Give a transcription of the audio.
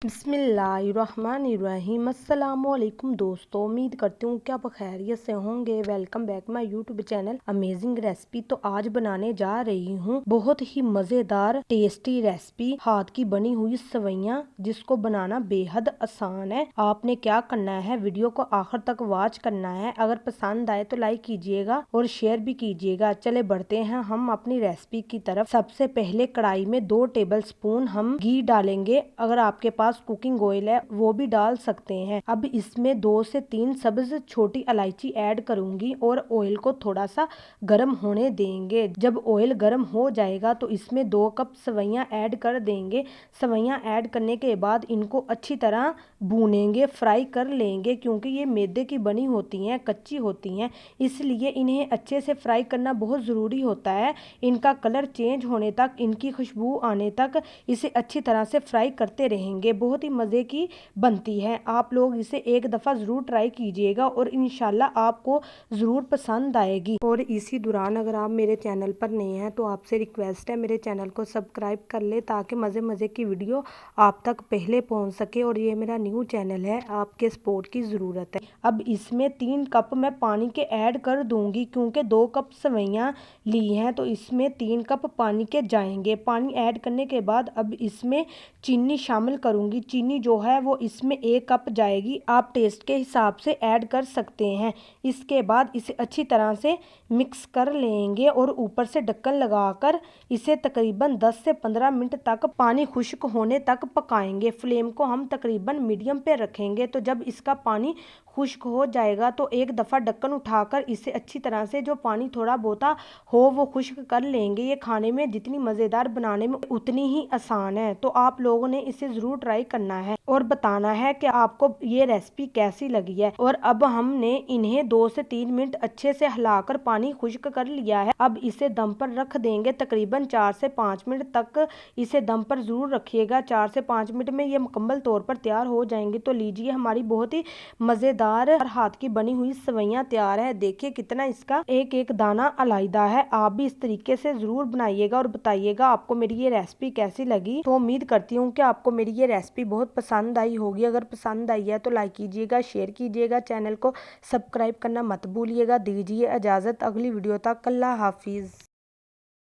बिस्मिल्लाहिर्रहमानिर्रहीम। अस्सलामुअलैकुम दोस्तों, उम्मीद करती हूँ कि आप खैरियत से होंगे। Welcome back my YouTube channel amazing recipe. तो आज बनाने जा रही हूँ बहुत ही मज़ेदार टेस्टी रेसिपी, हाथ की बनी हुई सवैयाँ, जिसको बनाना बेहद आसान है। आपने क्या करना है, वीडियो को आखिर तक वॉच करना है। अगर पसंद आए तो लाइक कीजिएगा और शेयर भी कीजिएगा। चले बढ़ते हैं हम अपनी रेसिपी की तरफ। सबसे पहले कढ़ाई में 2 टेबल स्पून हम घी डालेंगे। अगर आपके पास कुकिंग ऑयल है वो भी डाल सकते हैं। अब इसमें 2 से 3 सब्ज छोटी इलायची ऐड करूंगी और ऑयल को थोड़ा सा गर्म होने देंगे। जब ऑयल गर्म हो जाएगा तो इसमें 2 कप सवैयाँ ऐड कर देंगे। सवैयाँ ऐड करने के बाद इनको अच्छी तरह भूनेंगे, फ्राई कर लेंगे, क्योंकि ये मैदे की बनी होती हैं, कच्ची होती हैं, इसलिए इन्हें अच्छे से फ्राई करना बहुत ज़रूरी होता है। इनका कलर चेंज होने तक, इनकी खुशबू आने तक इसे अच्छी तरह से फ्राई करते रहेंगे। बहुत ही मज़े की बनती है। आप लोग इसे एक दफ़ा ज़रूर ट्राई कीजिएगा और इंशाल्लाह आपको ज़रूर पसंद आएगी। और इसी दौरान अगर आप मेरे चैनल पर नए हैं तो आपसे रिक्वेस्ट है, मेरे चैनल को सब्सक्राइब कर ले ताकि मज़े की वीडियो आप तक पहले पहुंच सके। और ये मेरा न्यू चैनल है, आपके सपोर्ट की ज़रूरत है। अब इसमें 3 कप मैं पानी के ऐड कर दूंगी, क्योंकि 2 कप सवैयाँ ली हैं तो इसमें 3 कप पानी के जाएंगे। पानी ऐड करने के बाद अब इसमें चीनी शामिल करूंगी। चीनी जो है वो इसमें 1 कप जाएगी, आप टेस्ट के हिसाब से ऐड कर सकते हैं। इसके बाद इसे अच्छी तरह से मिक्स कर लेंगे और ऊपर से ढक्कन लगाकर इसे तकरीबन 10 से 15 मिनट तक पानी खुश्क होने तक पकाएंगे। फ्लेम को हम तकरीबन मीडियम पे रखेंगे। तो जब इसका पानी खुश्क हो जाएगा तो एक दफ़ा ढक्कन उठाकर इसे अच्छी तरह से जो पानी थोड़ा बहुता हो वो खुश्क कर लेंगे। ये खाने में जितनी मज़ेदार, बनाने में उतनी ही आसान है। तो आप लोगों ने इसे ज़रूर ट्राई करना है और बताना है कि आपको ये रेसिपी कैसी लगी है। और अब हमने इन्हें 2 से 3 मिनट अच्छे से हिलाकर पानी खुश्क कर लिया है। अब इसे दम पर रख देंगे तकरीबन 4 से 5 मिनट तक। इसे दम पर ज़रूर रखिएगा। 4 से 5 मिनट में ये मुकम्मल तौर पर तैयार हो जाएंगे। तो लीजिए, हमारी बहुत ही मज़ेदार और हाथ की बनी हुई सवैयाँ तैयार है। देखिए कितना इसका एक एक दाना अलग है। आप भी इस तरीके से ज़रूर बनाइएगा और बताइएगा आपको मेरी ये रेसिपी कैसी लगी। तो उम्मीद करती हूँ कि आपको मेरी ये रेसिपी बहुत पसंद आई होगी। अगर पसंद आई है तो लाइक कीजिएगा, शेयर कीजिएगा, चैनल को सब्सक्राइब करना मत भूलिएगा। दीजिए इजाज़त, अगली वीडियो तक। अल्लाह हाफिज़।